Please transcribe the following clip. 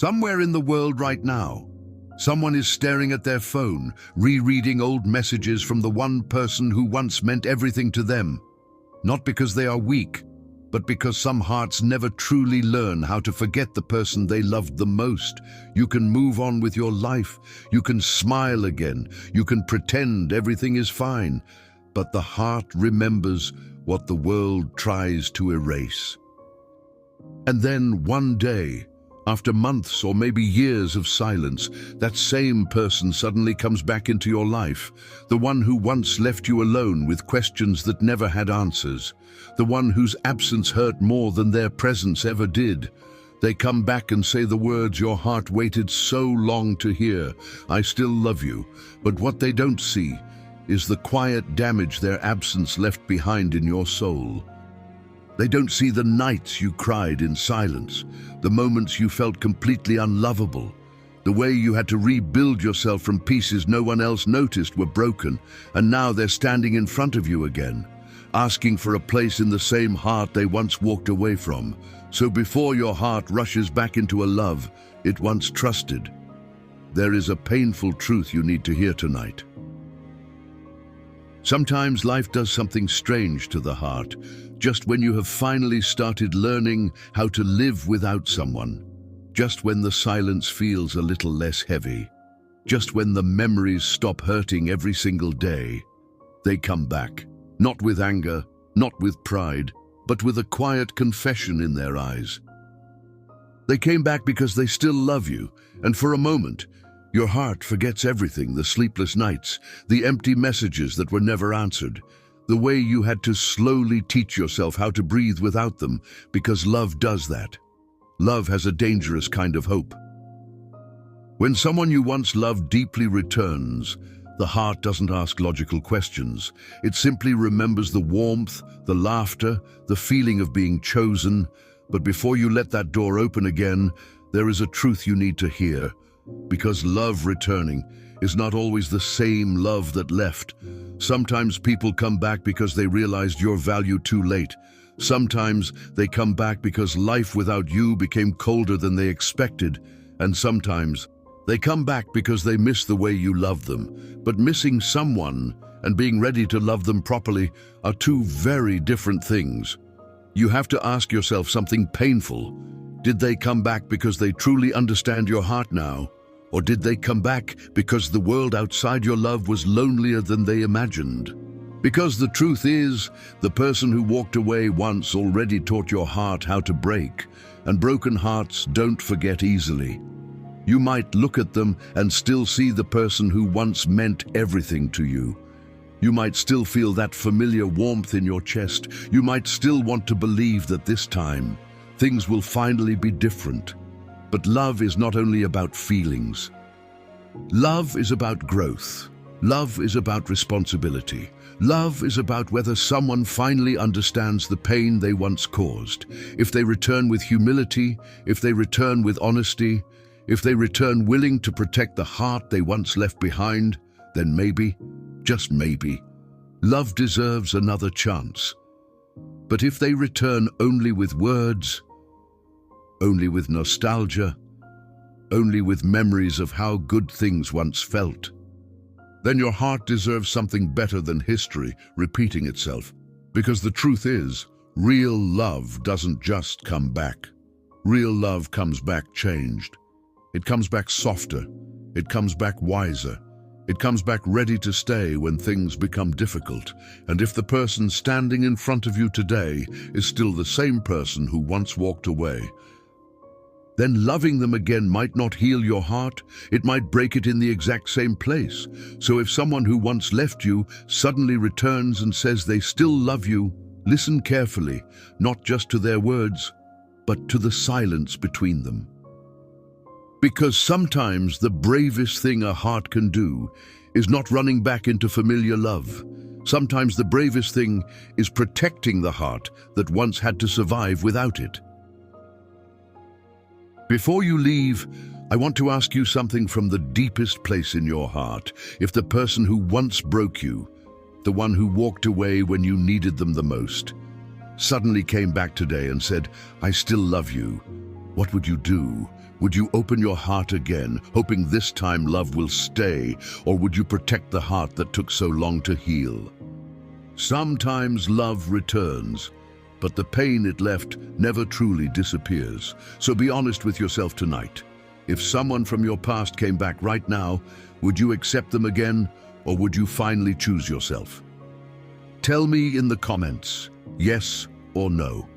Somewhere in the world right now, someone is staring at their phone, rereading old messages from the one person who once meant everything to them. Not because they are weak, but because some hearts never truly learn how to forget the person they loved the most. You can move on with your life, you can smile again, you can pretend everything is fine, but the heart remembers what the world tries to erase. And then one day, after months or maybe years of silence, that same person suddenly comes back into your life. The one who once left you alone with questions that never had answers. The one whose absence hurt more than their presence ever did. They come back and say the words your heart waited so long to hear. I still love you. But what they don't see is the quiet damage their absence left behind in your soul. They don't see the nights you cried in silence, the moments you felt completely unlovable, the way you had to rebuild yourself from pieces no one else noticed were broken, and now they're standing in front of you again, asking for a place in the same heart they once walked away from. So before your heart rushes back into a love it once trusted, there is a painful truth you need to hear tonight. Sometimes life does something strange to the heart, just when you have finally started learning how to live without someone, just when the silence feels a little less heavy, just when the memories stop hurting every single day, they come back, not with anger, not with pride, but with a quiet confession in their eyes. They came back because they still love you, and for a moment, your heart forgets everything, the sleepless nights, the empty messages that were never answered, the way you had to slowly teach yourself how to breathe without them, because love does that. Love has a dangerous kind of hope. When someone you once loved deeply returns, the heart doesn't ask logical questions. It simply remembers the warmth, the laughter, the feeling of being chosen. But before you let that door open again, there is a truth you need to hear. Because love returning is not always the same love that left. Sometimes people come back because they realized your value too late. Sometimes they come back because life without you became colder than they expected. And sometimes they come back because they miss the way you love them. But missing someone and being ready to love them properly are two very different things. You have to ask yourself something painful. Did they come back because they truly understand your heart now? Or did they come back because the world outside your love was lonelier than they imagined? Because the truth is, the person who walked away once already taught your heart how to break, and broken hearts don't forget easily. You might look at them and still see the person who once meant everything to you. You might still feel that familiar warmth in your chest. You might still want to believe that this time, things will finally be different. But love is not only about feelings. Love is about growth. Love is about responsibility. Love is about whether someone finally understands the pain they once caused. If they return with humility, if they return with honesty, if they return willing to protect the heart they once left behind, then maybe, just maybe, love deserves another chance. But if they return only with words, only with nostalgia, only with memories of how good things once felt, then your heart deserves something better than history repeating itself. Because the truth is, real love doesn't just come back. Real love comes back changed. It comes back softer. It comes back wiser. It comes back ready to stay when things become difficult. And if the person standing in front of you today is still the same person who once walked away, then loving them again might not heal your heart, it might break it in the exact same place. So if someone who once left you suddenly returns and says they still love you, listen carefully, not just to their words, but to the silence between them. Because sometimes the bravest thing a heart can do is not running back into familiar love. Sometimes the bravest thing is protecting the heart that once had to survive without it. Before you leave, I want to ask you something from the deepest place in your heart. If the person who once broke you, the one who walked away when you needed them the most, suddenly came back today and said, I still love you, what would you do? Would you open your heart again, hoping this time love will stay, or would you protect the heart that took so long to heal? Sometimes love returns, but the pain it left never truly disappears. So be honest with yourself tonight. If someone from your past came back right now, would you accept them again, or would you finally choose yourself? Tell me in the comments, yes or no.